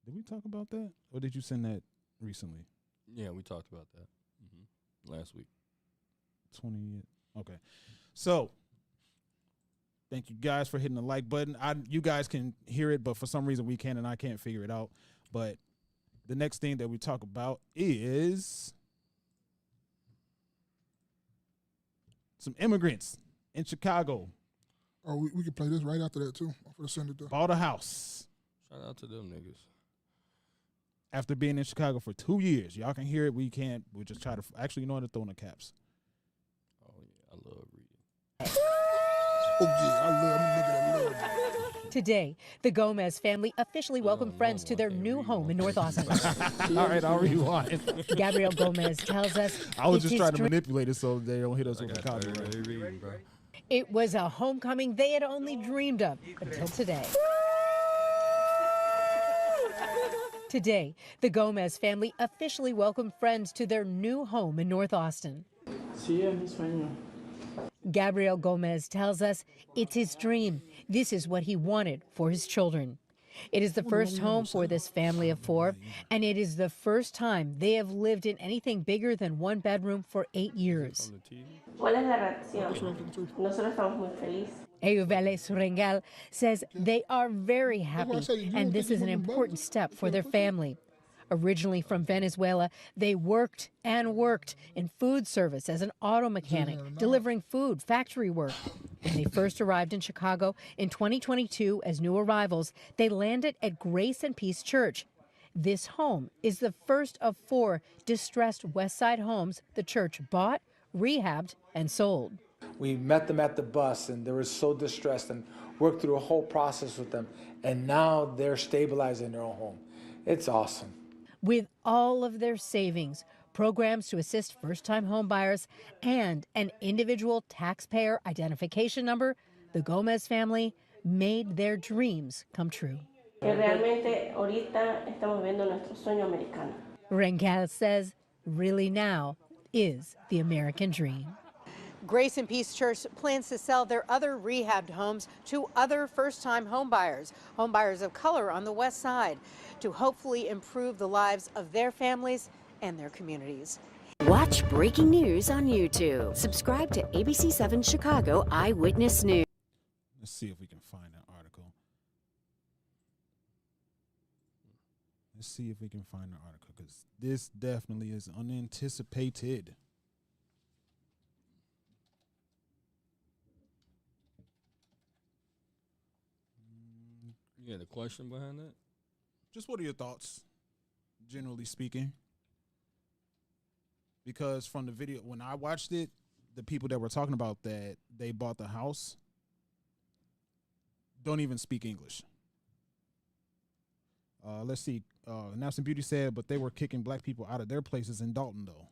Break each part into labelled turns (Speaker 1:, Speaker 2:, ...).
Speaker 1: Did we talk about that, or did you send that recently?
Speaker 2: Yeah, we talked about that last week.
Speaker 1: 20. Okay, so thank you guys for hitting the like button. You guys can hear it, but for some reason we can't, and I can't figure it out. But the next thing that we talk about is some immigrants in Chicago.
Speaker 3: Oh, we can play this right after that too. I'm gonna send it to.
Speaker 1: Bought a house
Speaker 2: Shout out to them niggas.
Speaker 1: after being in Chicago for 2 years. Y'all can hear it. We can't. We just try to. Actually, you know what? To throw in the caps.
Speaker 2: Oh yeah, I love reading.
Speaker 3: Oh yeah, I'm a nigga that love it.
Speaker 4: Today, the Gomez family officially welcomed friends to their new home in North Austin.
Speaker 1: All right, I'll rewind.
Speaker 4: Gabrielle Gomez tells us
Speaker 1: I was
Speaker 4: it's
Speaker 1: just
Speaker 4: his
Speaker 1: trying to
Speaker 4: dream.
Speaker 1: manipulate it so they don't hit us with the copyright.
Speaker 2: Reading, bro.
Speaker 4: It was a homecoming they had only dreamed of until today. Today, the Gomez family officially welcomed friends to their new home in North Austin.
Speaker 5: Sí, es mi sueño.
Speaker 4: Gabriel Gomez tells us it's his dream. This is what he wanted for his children. It is the first home for this family of four, and it is the first time they have lived in anything bigger than one bedroom for 8 years.
Speaker 2: On the TV.
Speaker 6: ¿Cuál es la reacción? Nosotros estamos muy felices.
Speaker 4: Eyuveles Rengel says they are very happy, and this is an important step for their family. Originally from Venezuela, they worked and worked in food service as an auto mechanic, delivering food, factory work. When they first arrived in Chicago in 2022 as new arrivals, they landed at Grace and Peace Church. This home is the first of 4 distressed West Side homes the church bought, rehabbed, and sold.
Speaker 7: We met them at the bus, and they were so distressed, and worked through a whole process with them. And now they're stabilizing their own home. It's awesome.
Speaker 4: With all of their savings, programs to assist first-time homebuyers, and an individual taxpayer identification number, the Gomez family made their dreams come true.
Speaker 6: Que realmente ahorita estamos viendo nuestro sueño americano.
Speaker 4: Rengel says, really now is the American dream. Grace and Peace Church plans to sell their other rehabbed homes to other first-time homebuyers, homebuyers of color on the West Side, to hopefully improve the lives of their families and their communities.
Speaker 8: Watch breaking news on YouTube. Subscribe to ABC7 Chicago Eyewitness News.
Speaker 1: Let's see if we can find that article. Let's see if we can find the article, because this definitely is unanticipated.
Speaker 2: You had a question behind that?
Speaker 1: Just what are your thoughts, generally speaking? Because from the video, when I watched it, the people that were talking about that they bought the house don't even speak English. Let's see. Nelson Beauty said, but they were kicking black people out of their places in Dalton, though.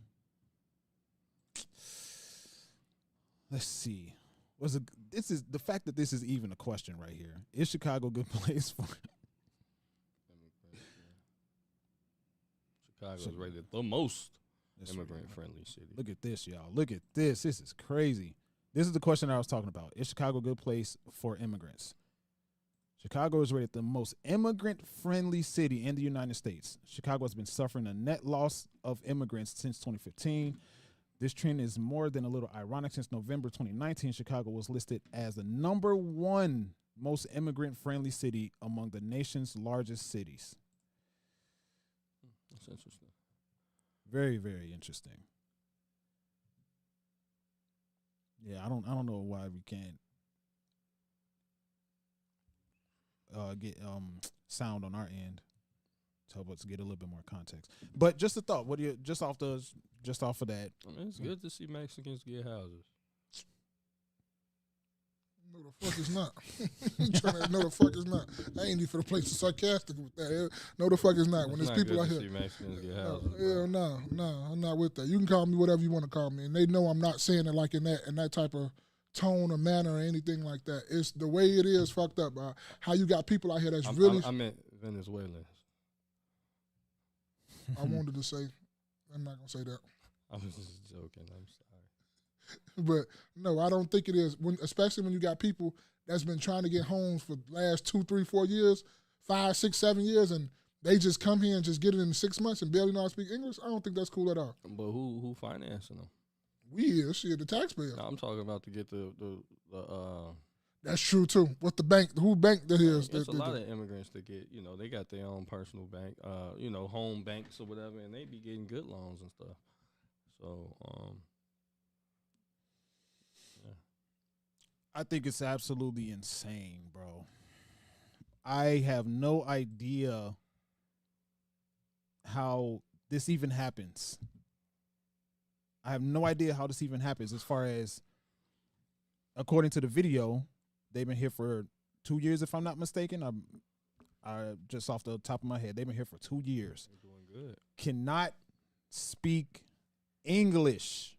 Speaker 1: Let's see. This is the fact that this is even a question right here. Is Chicago a good place for?
Speaker 2: Chicago is rated the most immigrant-friendly city.
Speaker 1: Look at this, y'all. Look at this. This is crazy. This is the question I was talking about. Is Chicago a good place for immigrants? Chicago is rated the most immigrant-friendly city in the United States. Chicago has been suffering a net loss of immigrants since 2015. This trend is more than a little ironic. Since November 2019, Chicago was listed as the #1 most immigrant-friendly city among the nation's largest cities.
Speaker 2: That's interesting.
Speaker 1: Very, very interesting. Yeah, I don't know why we can't get sound on our end to help us get a little bit more context. But just a thought. What do you just off of that?
Speaker 2: I mean, it's good to see Mexicans get houses.
Speaker 3: No, the fuck is not. No, the fuck is not. I ain't even for the place to sarcastic with that. No, the fuck is not. When
Speaker 2: It's
Speaker 3: there's
Speaker 2: not
Speaker 3: people
Speaker 2: good
Speaker 3: out
Speaker 2: to
Speaker 3: here.
Speaker 2: see Mexicans get houses.
Speaker 3: Yeah, no, I'm not with that. You can call me whatever you want to call me, and they know I'm not saying it like in that type of tone or manner or anything like that. It's the way it is fucked up. How you got people out here that's really.
Speaker 2: I meant Venezuelans.
Speaker 3: I wanted to say, I'm not gonna say that.
Speaker 2: I was just joking. I'm sorry.
Speaker 3: But no, I don't think it is. Especially when you got people that's been trying to get homes for the last 2, 3, 4 years, 5, 6, 7 years, and they just come here and just get it in 6 months and barely know how to speak English. I don't think that's cool at all.
Speaker 2: But who financing them?
Speaker 3: We is shit, the taxpayer.
Speaker 2: No, I'm talking about to get the
Speaker 3: That's true too. What the bank? Who bank that is?
Speaker 2: There's a lot of immigrants that get, they got their own personal bank, home banks or whatever, and they be getting good loans and stuff. So, yeah.
Speaker 1: I think it's absolutely insane, bro. I have no idea how this even happens. I have no idea how this even happens as far as, according to the video, they've been here for 2 years, if I'm not mistaken. I just off the top of my head, they've been here for 2 years.
Speaker 2: They're doing good.
Speaker 1: Cannot speak English,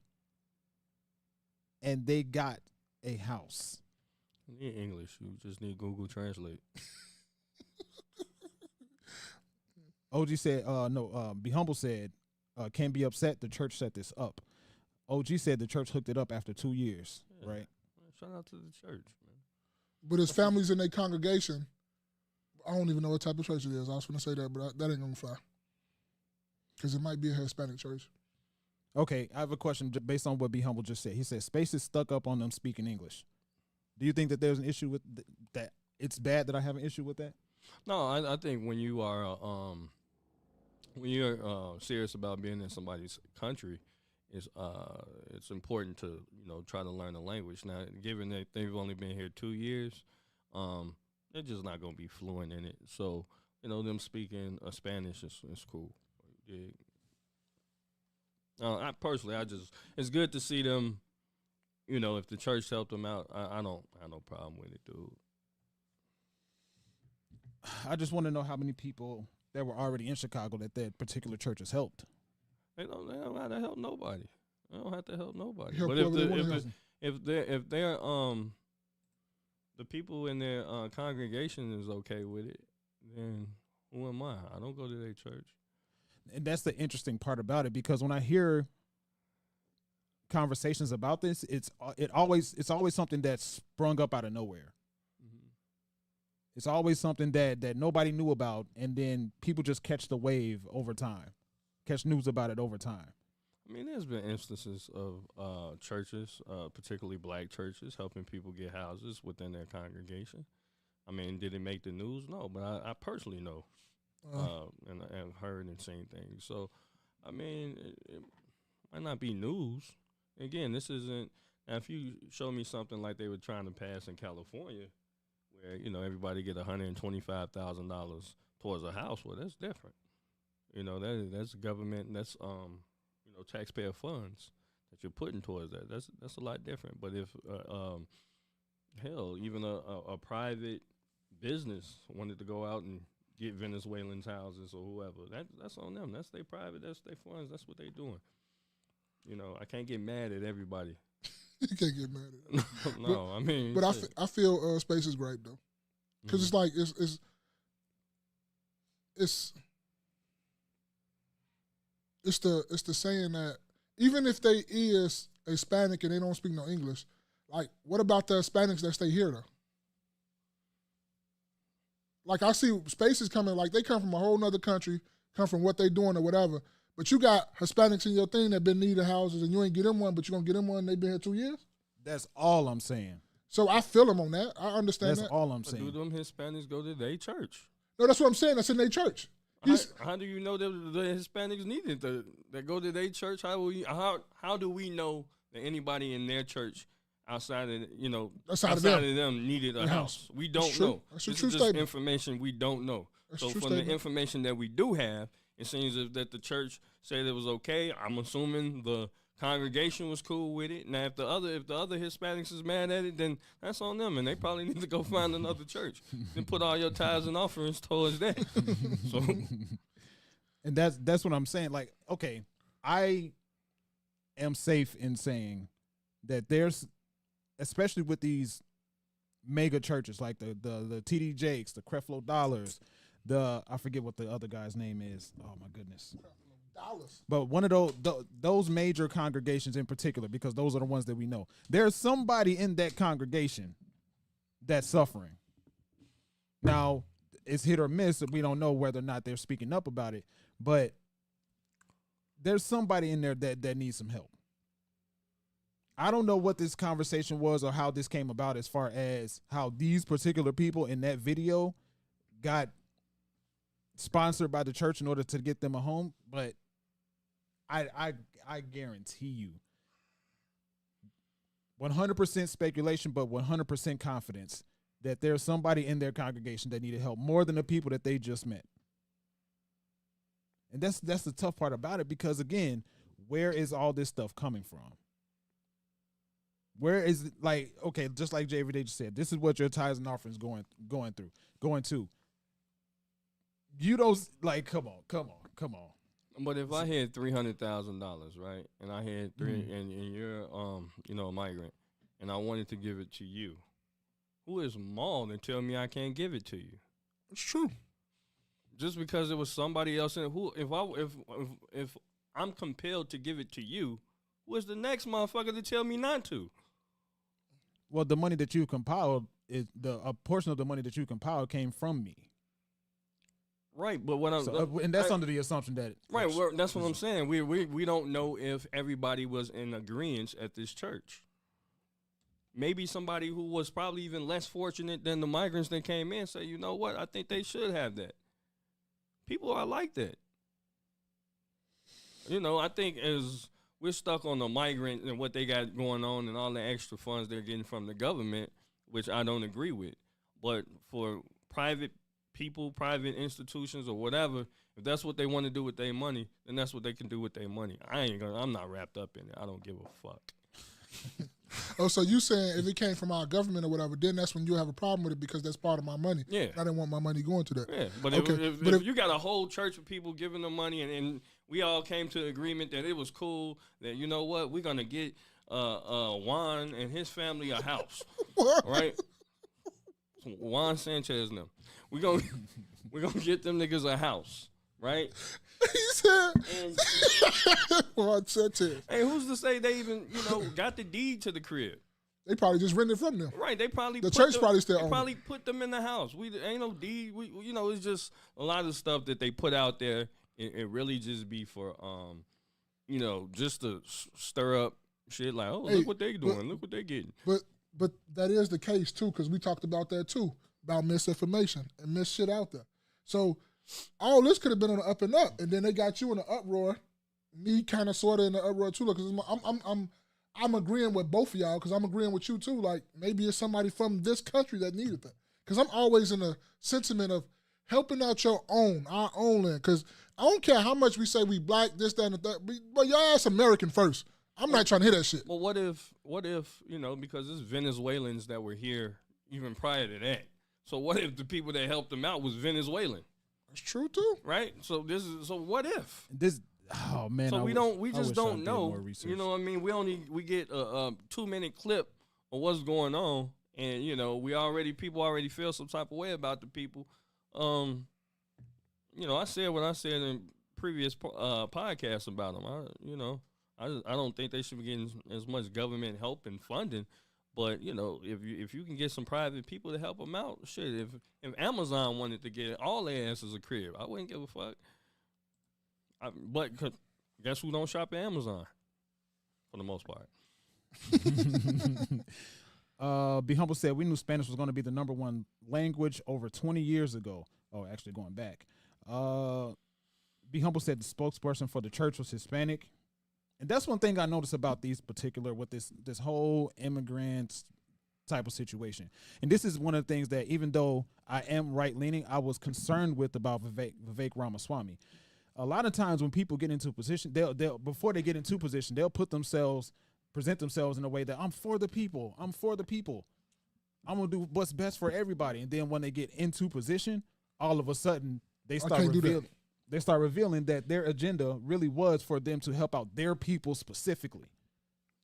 Speaker 1: and they got a house.
Speaker 2: You need English. You just need Google Translate.
Speaker 1: OG said, Be Humble said, can't be upset. The church set this up. OG said the church hooked it up after 2 years, right?
Speaker 2: Shout out to the church, man.
Speaker 3: But as families in their congregation, I don't even know what type of church it is. I was going to say that, but that ain't going to fly. Because it might be a Hispanic church.
Speaker 1: Okay, I have a question based on what Be Humble just said. He said space is stuck up on them speaking English. Do you think that there's an issue with that? It's bad that I have an issue with that?
Speaker 2: No, I think when you are serious about being in somebody's country, it's important to try to learn the language. Now, given that they've only been here 2 years, they're just not gonna be fluent in it. So them speaking Spanish is cool. Yeah. I personally, it's good to see them. If the church helped them out, I don't have no problem with it, dude.
Speaker 1: I just want to know how many people that were already in Chicago that particular church has helped.
Speaker 2: They don't have to help nobody. They don't have to help nobody.
Speaker 3: Help
Speaker 2: but if they're the people in their congregation is okay with it, then who am I? I don't go to their church.
Speaker 1: And that's the interesting part about it, because when I hear conversations about this, it's always something that's sprung up out of nowhere.
Speaker 2: Mm-hmm.
Speaker 1: It's always something that nobody knew about, and then people just catch the wave over time, catch news about it over time.
Speaker 2: I mean, there's been instances of churches, particularly black churches, helping people get houses within their congregation. I mean, did it make the news? No, but I personally know and I've heard and seen things. So, I mean, it might not be news. Again, this isn't. Now, if you show me something like they were trying to pass in California, where everybody get $125,000 towards a house, well, that's different. That's government. That's taxpayer funds that you're putting towards that. That's a lot different. But if hell, even a private business wanted to go out and get Venezuelans houses or whoever, that's on them. That's their private. That's their funds. That's what they're doing. I can't get mad at everybody.
Speaker 3: You can't get mad at it.
Speaker 2: No, I mean.
Speaker 3: But I feel space is great though, because it's like it's the saying that even if they is Hispanic and they don't speak no English, like what about the Hispanics that stay here though? Like I see spaces coming, like they come from a whole nother country, come from what they doing or whatever. But you got Hispanics in your thing that been needing houses and you ain't get them one, but you gonna get them one and they been here 2 years?
Speaker 1: That's all I'm saying.
Speaker 3: So I feel them on that. I understand that.
Speaker 1: That's all I'm saying.
Speaker 2: Do them Hispanics go to their church?
Speaker 3: No, that's what I'm saying. That's in their church.
Speaker 2: How do you know that the Hispanics need it that go to their church? How do we know that anybody in their church outside of them needed a house? We don't know.
Speaker 3: That's
Speaker 2: this
Speaker 3: a true
Speaker 2: is just
Speaker 3: statement.
Speaker 2: information we don't know.
Speaker 3: That's
Speaker 2: so
Speaker 3: a true
Speaker 2: from
Speaker 3: statement.
Speaker 2: the information that we do have, it seems that the church said it was okay. I'm assuming the congregation was cool with it. Now, if the other Hispanics is mad at it, then that's on them, and they probably need to go find another church. Then put all your tithes and offerings towards that. So,
Speaker 1: and that's what I'm saying. Like, okay, I am safe in saying that there's, especially with these mega churches like the TD Jakes, the Creflo Dollars, I forget what the other guy's name is. Oh my goodness. But one of those major congregations in particular, because those are the ones that we know, there's somebody in that congregation that's suffering. Now, it's hit or miss. We don't know whether or not they're speaking up about it, but there's somebody in there that needs some help. I don't know what this conversation was or how this came about as far as how these particular people in that video got sponsored by the church in order to get them a home, but I guarantee you 100% speculation, but 100% confidence that there's somebody in their congregation that needed help more than the people that they just met. And that's the tough part about it, because again, where is all this stuff coming from? Where is it, like, okay, just like JVD just said, this is what your tithes and offerings going to. You don't, like, come on.
Speaker 2: But if I had $300,000, right, and I had and you're a migrant, and I wanted to give it to you, who is Maul to tell me I can't give it to you?
Speaker 3: It's true.
Speaker 2: Just because it was somebody else in who, if I'm compelled to give it to you, who is the next motherfucker to tell me not to?
Speaker 1: Well, the money that you compiled a portion of the money that you compiled came from me.
Speaker 2: Right, but what I'm
Speaker 1: and that's under the assumption that
Speaker 2: that's what I'm saying. We don't know if everybody was in agreement at this church. Maybe somebody who was probably even less fortunate than the migrants that came in say, you know what, I think they should have that. People are like that. You know, I think as we're stuck on the migrant and what they got going on and all the extra funds they're getting from the government, which I don't agree with. But for private people, private institutions or whatever, if that's what they want to do with their money, then that's what they can do with their money. I'm not wrapped up in it. I don't give a fuck.
Speaker 3: Oh, so you saying if it came from our government or whatever, then that's when you have a problem with it because that's part of my money.
Speaker 2: Yeah.
Speaker 3: I didn't want my money going to that.
Speaker 2: Yeah, but
Speaker 3: okay.
Speaker 2: if you got a whole church of people giving them money and we all came to agreement that it was cool, that, you know what, we're going to get Juan and his family a house, right? Juan Sanchez and them. We're gonna get them niggas a house, right?
Speaker 3: He said, Juan Sanchez.
Speaker 2: Hey, who's to say they even, got the deed to the crib?
Speaker 3: They probably just rented from them.
Speaker 2: Right, they probably
Speaker 3: the church probably still
Speaker 2: they probably put them in the house. We ain't no deed. It's just a lot of stuff that they put out there. It really just be for just to stir up shit like, oh, hey, look what they doing, look what they getting.
Speaker 3: But that is the case too, because we talked about that too, about misinformation and mis shit out there. So all this could have been on the up and up, and then they got you in the uproar. Me kind of sort of in the uproar too, because I'm agreeing with both of y'all, because I'm agreeing with you too. Like maybe it's somebody from this country that needed that. Because I'm always in a sentiment of helping out our own land. Because I don't care how much we say we black, this, that, and that, but y'all ass American first. I'm not trying to hear that shit.
Speaker 2: Well, what if, because it's Venezuelans that were here even prior to that. So what if the people that helped them out was Venezuelan?
Speaker 3: That's true too.
Speaker 2: Right? So what if?
Speaker 1: Oh man.
Speaker 2: So we just don't know. You know what I mean? We get a 2-minute clip of what's going on, and people already feel some type of way about the people. I said what I said in previous podcasts about them. I don't think they should be getting as much government help and funding, but if you can get some private people to help them out, shit. If Amazon wanted to get all their asses a crib, I wouldn't give a fuck. But guess who don't shop at Amazon for the most part?
Speaker 1: Be Humble said we knew Spanish was going to be the #1 language over 20 years ago. Oh, actually going back. Be Humble said the spokesperson for the church was Hispanic. And that's one thing I noticed about these particular, with this whole immigrants type of situation. And this is one of the things that, even though I am right-leaning, I was concerned with about Vivek Ramaswamy. A lot of times when people get into a position, they'll before they get into position, they'll present themselves in a way that I'm for the people. I'm going to do what's best for everybody. And then when they get into position, all of a sudden they start revealing that their agenda really was for them to help out their people specifically.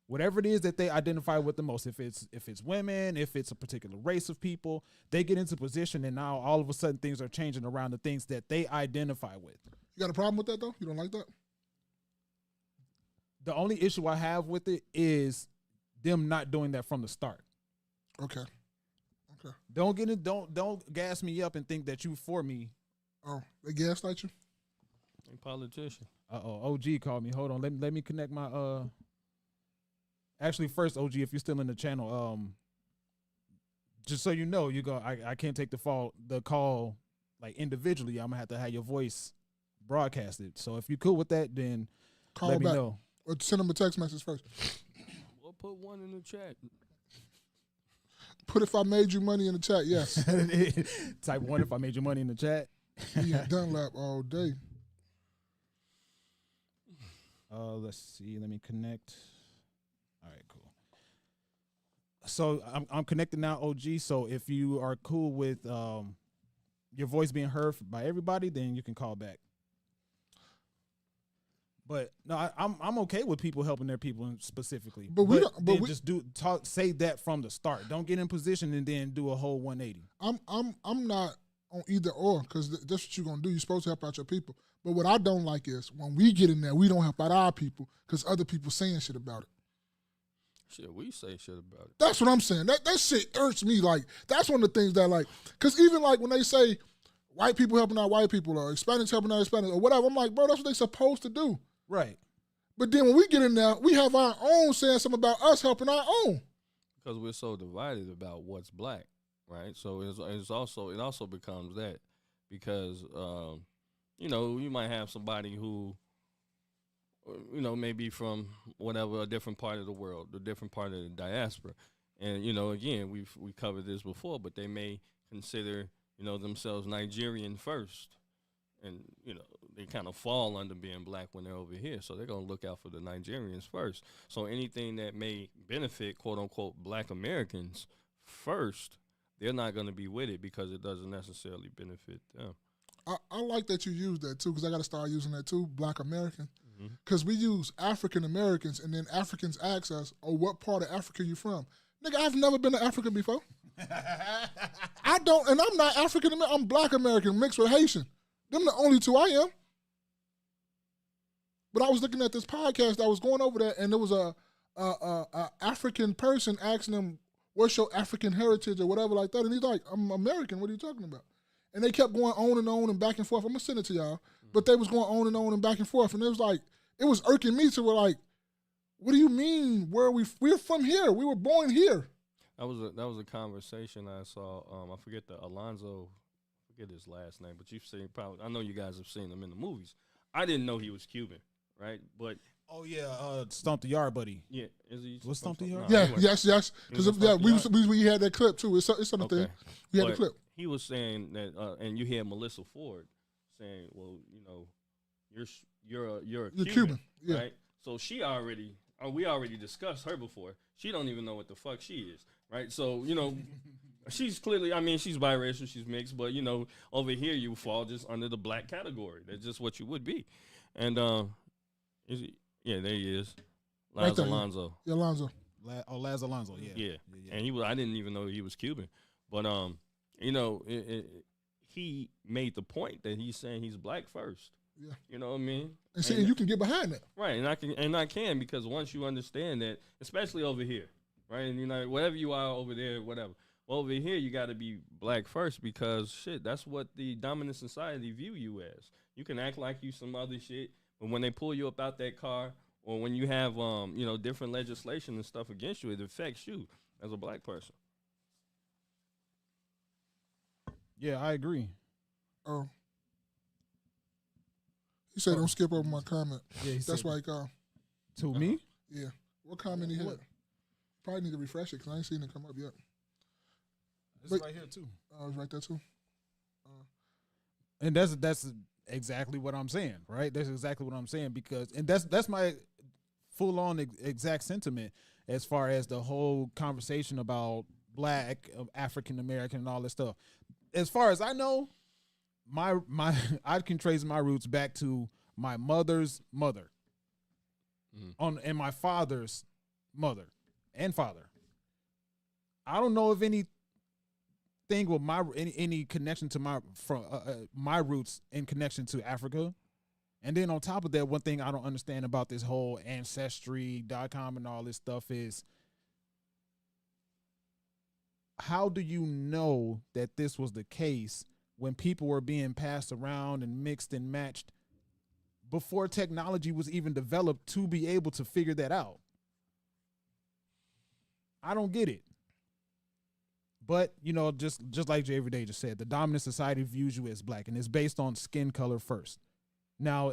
Speaker 1: Whatever it is that they identify with the most, if it's women, if it's a particular race of people, they get into position, and now all of a sudden things are changing around the things that they identify with.
Speaker 3: You got a problem with that though? You don't like that?
Speaker 1: The only issue I have with it is them not doing that from the start.
Speaker 3: Okay. Okay.
Speaker 1: Don't get it. Don't gas me up and think that you for me.
Speaker 3: Oh, they gaslight you?
Speaker 2: A politician.
Speaker 1: OG called me. Hold on. Let me connect my Actually, first, OG, if you're still in the channel, just so you know, I can't take the call like individually. I'm gonna have to have your voice broadcasted. So if you're cool with that, then
Speaker 3: Call
Speaker 1: let
Speaker 3: back.
Speaker 1: me know.
Speaker 3: Or send them a text message first.
Speaker 2: We'll put one in the chat.
Speaker 3: Put if I made you money in the chat, yes.
Speaker 1: Type 1 if I made you money in the chat.
Speaker 3: Yeah, Dunlap all day.
Speaker 1: Let's see. Let me connect. All right, cool. So I'm connected now, OG. So if you are cool with your voice being heard by everybody, then you can call back. But no, I'm okay with people helping their people specifically.
Speaker 3: But we don't. But we
Speaker 1: just say that from the start. Don't get in position and then do a whole 180.
Speaker 3: I'm not on either or, because that's what you're gonna do. You're supposed to help out your people. But what I don't like is when we get in there, we don't help out our people because other people saying shit about it.
Speaker 2: Shit, we say shit about it.
Speaker 3: That's what I'm saying. That shit irks me. Like, that's one of the things that, like, because even like when they say white people helping out white people or Hispanics helping out Hispanics or whatever, I'm like, bro, that's what they supposed to do.
Speaker 1: Right.
Speaker 3: But then when we get in there, we have our own saying something about us helping our own.
Speaker 2: Because we're so divided about what's black, right? So it also becomes that because you might have somebody who maybe from whatever, a different part of the world, a different part of the diaspora. And, again, we covered this before, but they may consider, themselves Nigerian first. And, they kind of fall under being black when they're over here. So they're going to look out for the Nigerians first. So anything that may benefit, quote unquote, black Americans first, they're not going to be with it because it doesn't necessarily benefit them.
Speaker 3: I like that you use that too, because I got to start using that too, black American. Because we use African Americans, and then Africans ask us, oh, what part of Africa you from? Nigga, I've never been to Africa before. I don't, and I'm not African American, I'm black American mixed with Haitian. Them the only two I am. But I was looking at this podcast, I was going over there, and there was a African person asking them, what's your African heritage or whatever like that? And he's like, I'm American, what are you talking about? And they kept going on and back and forth. I'm going to send it to y'all. But they was going on and back and forth. And it was like, it was irking me to where like, what do you mean? We're from here. We were born here.
Speaker 2: That was a conversation I saw. I forget his last name, but you've seen probably. I know you guys have seen him in the movies. I didn't know he was Cuban, right? But
Speaker 1: oh yeah, Stomp the Yard Buddy.
Speaker 2: Yeah, is he?
Speaker 1: What's Stomp the Yard?
Speaker 3: Yeah, yes. Because we had that clip too. It's on the thing. We had the clip.
Speaker 2: He was saying that, and you hear Melissa Ford saying, "Well, you're Cuban,
Speaker 3: yeah.
Speaker 2: Right?" So we already discussed her before. She don't even know what the fuck she is, right? So she's clearly, she's biracial, she's mixed, but over here you fall just under the black category. That's just what you would be. And there he is, Laz Alonso.
Speaker 3: Yeah, Alonso.
Speaker 1: Laz Alonso. Yeah.
Speaker 2: And I didn't even know he was Cuban, but he made the point that he's saying he's black first.
Speaker 3: Yeah.
Speaker 2: You know what I mean?
Speaker 3: And see, you can get behind that.
Speaker 2: Right, and I can because once you understand that, especially over here, right? And whatever you are over there, whatever. Well, over here you got to be black first because shit, that's what the dominant society view you as. You can act like you some other shit, but when they pull you up out that car or when you have different legislation and stuff against you, it affects you as a black person.
Speaker 1: Yeah, I agree.
Speaker 3: Oh. He said, don't skip over my comment.
Speaker 1: Yeah,
Speaker 3: that's why he called.
Speaker 1: To me?
Speaker 3: Yeah. What comment he had? Probably need to refresh it because I ain't seen it come up yet.
Speaker 1: It's right here, too.
Speaker 3: Oh, it's right there, too.
Speaker 1: And that's exactly what I'm saying, right? That's exactly what I'm saying because, and that's my full-on exact sentiment as far as the whole conversation about black, African-American, and all this stuff. As far as I know, I can trace my roots back to my mother's mother, and my father's mother and father. I don't know if anything with any connection to my roots in connection to Africa. And then on top of that, one thing I don't understand about this whole Ancestry.com and all this stuff is how do you know that this was the case when people were being passed around and mixed and matched before technology was even developed to be able to figure that out? I don't get it. But, you know, just like Jay Everyday just said, the dominant society views you as black, and it's based on skin color first. Now,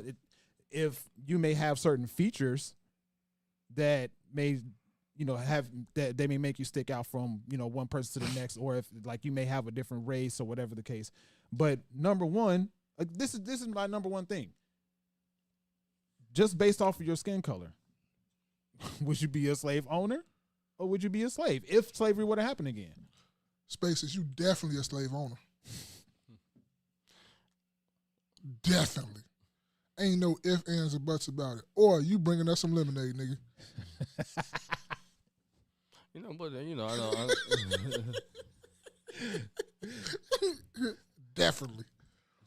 Speaker 1: if you may have certain features that may, you know, have that they may make you stick out from, you know, one person to the next, or if like you may have a different race or whatever the case. But number one, this is my number one thing. Just based off of your skin color, would you be a slave owner or would you be a slave if slavery were to happen again?
Speaker 3: Spaces, you definitely a slave owner. Definitely. Ain't no ifs, ands, or buts about it. Or you bringing us some lemonade, nigga.
Speaker 2: You know, but you know, I
Speaker 3: Definitely.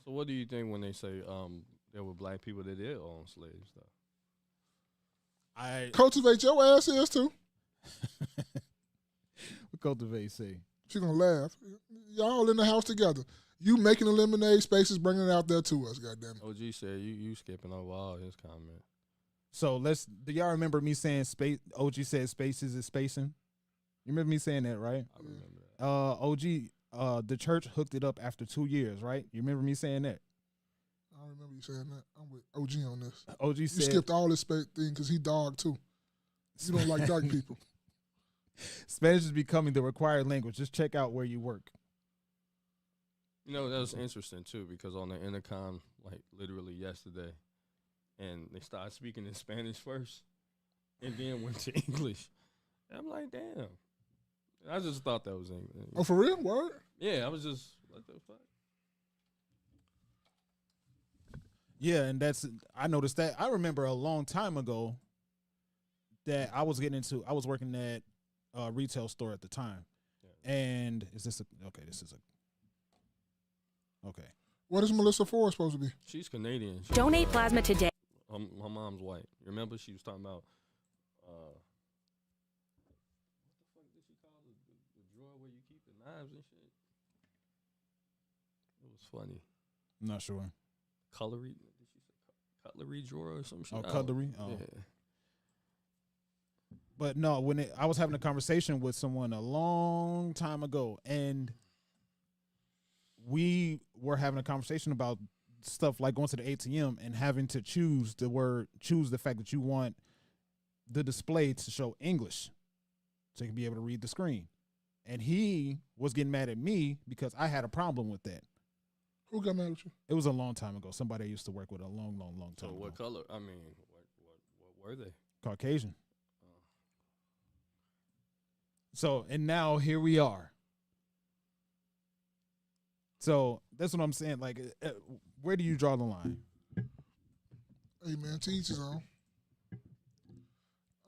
Speaker 2: So what do you think when they say there were black people that did own slaves, though?
Speaker 3: Cultivate your ass is too.
Speaker 1: What cultivate say?
Speaker 3: She gonna laugh. Y'all in the house together. You making the lemonade, Spaces bringing it out there to us, goddammit.
Speaker 2: OG said you skipping over all his comments.
Speaker 1: So do y'all remember me saying space? OG said Spaces is spacing. You remember me saying that, right?
Speaker 2: I remember that.
Speaker 1: OG, the church hooked it up after 2 years, right? You remember me saying that?
Speaker 3: I don't remember you saying that. I'm with OG on this.
Speaker 1: OG
Speaker 3: You
Speaker 1: said
Speaker 3: skipped all this thing because he dog too. You don't like dark people.
Speaker 1: Spanish is becoming the required language. Just check out where you work.
Speaker 2: You know, that was interesting too, because on the intercom, like literally yesterday, and they started speaking in Spanish first, and then went to English. And I'm like, damn. I just thought that was English.
Speaker 3: Oh, for real? Word?
Speaker 2: Yeah, I was just, what the fuck?
Speaker 1: Yeah, and I noticed that. I remember a long time ago that I was working at a retail store at the time. Yeah. And this is okay.
Speaker 3: What is Melissa Ford supposed to be?
Speaker 2: She's Canadian.
Speaker 8: Donate plasma today.
Speaker 2: Her mom's white. Remember she was talking about, what the fuck did she call it? The drawer where you keep the knives and shit? It was funny.
Speaker 1: I'm not sure.
Speaker 2: Cutlery? Did she say cutlery drawer or some shit?
Speaker 1: Oh, cutlery? Oh.
Speaker 2: Yeah.
Speaker 1: But no, I was having a conversation with someone a long time ago, and we were having a conversation about stuff like going to the ATM and having to choose the fact that you want the display to show English so you can be able to read the screen. And he was getting mad at me because I had a problem with that.
Speaker 3: Who got mad at you?
Speaker 1: It was a long time ago. Somebody I used to work with a long time
Speaker 2: So what
Speaker 1: ago.
Speaker 2: color? I mean, what were they?
Speaker 1: Caucasian. So, and now here we are. So that's what I'm saying. Like, where do you draw the line?
Speaker 3: Hey, man, to each his own. I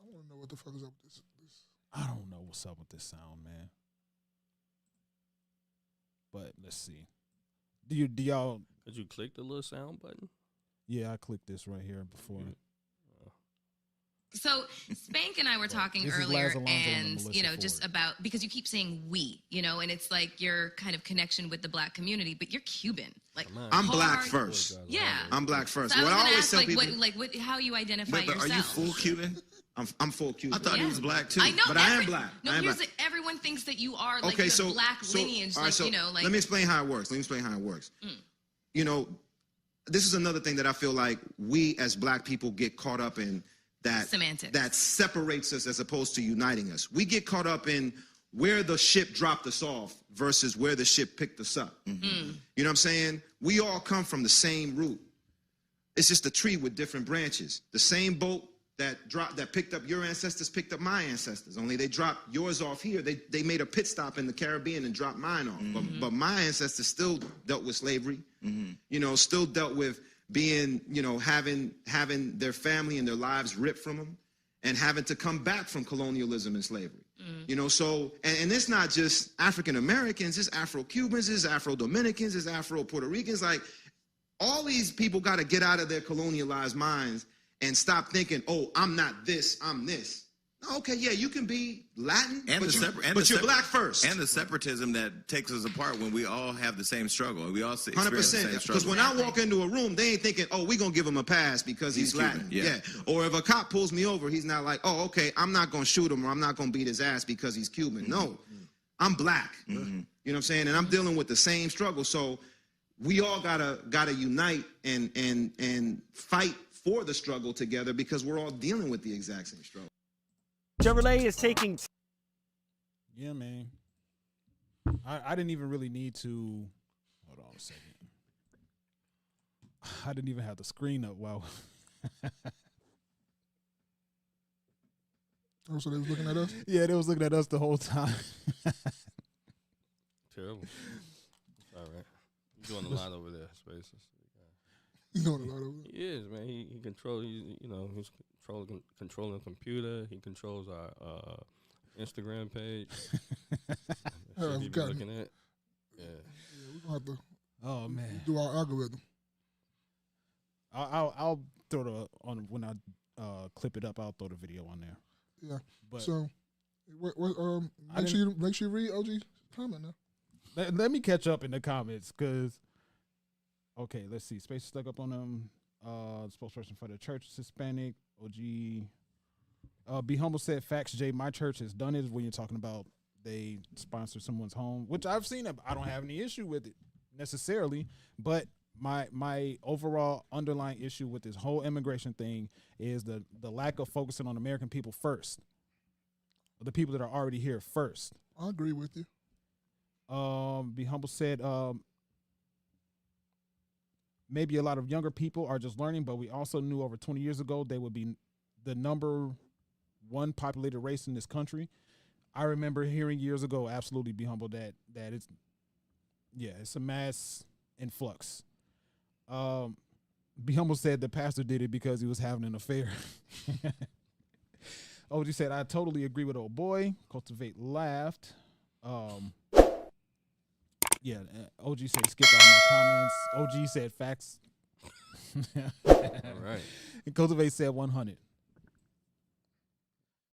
Speaker 3: want to know what the fuck is up with this.
Speaker 1: I don't know what's up with this sound, man. But let's see. Do y'all?
Speaker 2: Did you click the little sound button?
Speaker 1: Yeah, I clicked this right here before.
Speaker 5: So Spank and I were talking earlier, and you know, just about, because you keep saying we, you know, and it's like your kind of connection with the black community, but you're Cuban, like
Speaker 9: I'm black first.
Speaker 5: Yeah,
Speaker 9: I'm black first.
Speaker 5: So I was
Speaker 9: what I always
Speaker 5: ask,
Speaker 9: tell
Speaker 5: like,
Speaker 9: people,
Speaker 5: how you identify
Speaker 9: but
Speaker 5: yourself.
Speaker 9: are you full Cuban? I'm full Cuban. I thought he was black too.
Speaker 5: I know,
Speaker 9: but I am black.
Speaker 5: No, here's it. Everyone thinks that you are like black lineage,
Speaker 9: all right,
Speaker 5: like, you know, like.
Speaker 9: Let me explain how it works. You know, this is another thing that I feel like we as black people get caught up in. That separates us as opposed to uniting us. We get caught up in where the ship dropped us off versus where the ship picked us up. Mm-hmm. You know what I'm saying? We all come from the same root. It's just a tree with different branches. The same boat that picked up your ancestors picked up my ancestors. Only they dropped yours off here. They made a pit stop in the Caribbean and dropped mine off. Mm-hmm. But my ancestors still dealt with slavery. Mm-hmm. You know, still dealt with being, you know, having their family and their lives ripped from them and having to come back from colonialism and slavery. You know, so, and it's not just African Americans, it's Afro-Cubans, it's Afro-Dominicans, it's Afro-Puerto Ricans. Like, all these people got to get out of their colonialized minds and stop thinking, oh, I'm not this, I'm this. Okay, yeah, you can be Latin,
Speaker 10: and
Speaker 9: but you're black first.
Speaker 10: And the separatism that takes us apart when we all have the same struggle. We all experience
Speaker 9: 100%.
Speaker 10: the same struggle.
Speaker 9: Because when I walk into a room, they ain't thinking, oh, we're going to give him a pass because he's Latin.
Speaker 10: Yeah.
Speaker 9: Or if a cop pulls me over, he's not like, oh, okay, I'm not going to shoot him or I'm not going to beat his ass because he's Cuban. No, I'm black. You know what I'm saying? And I'm dealing with the same struggle. So we all gotta unite and fight for the struggle together because we're all dealing with the exact same struggle.
Speaker 11: Chevrolet is taking.
Speaker 1: Yeah, man. I didn't even really need to. Hold on a second. I didn't even have the screen up. Wow.
Speaker 3: Oh, so they was looking at us?
Speaker 1: Yeah, they was looking at us the whole time.
Speaker 2: Terrible. All right. You're doing a lot over there, Spaces.
Speaker 3: He's doing a lot over there.
Speaker 2: He is, man. He controls. He's controlling the computer. He controls our Instagram page.
Speaker 3: We've got
Speaker 2: looking at. Yeah.
Speaker 3: We're gonna have to.
Speaker 1: Oh man.
Speaker 3: Do our algorithm.
Speaker 1: I'll throw the on when I clip it up. I'll throw the video on there.
Speaker 3: Yeah.
Speaker 1: But
Speaker 3: so, make sure you read OG's comment now.
Speaker 1: Let me catch up in the comments because. Okay, let's see. Space stuck up on them. Spokesperson for the church is Hispanic. OG. Be Humble said, facts, Jay. My church has done it when you're talking about they sponsor someone's home, which I've seen. I don't have any issue with it necessarily, but my overall underlying issue with this whole immigration thing is the lack of focusing on American people first, the people that are already here first.
Speaker 3: I agree with you.
Speaker 1: Be Humble said, maybe a lot of younger people are just learning, but we also knew over 20 years ago they would be the number one populated race in this country. I remember hearing years ago, absolutely, Be Humble, that it's a mass influx. Be Humble said the pastor did it because he was having an affair. OG said, I totally agree with old boy. Cultivate laughed. Yeah, OG said skip all my comments. OG said facts.
Speaker 2: All right.
Speaker 1: And Cultivate said 100.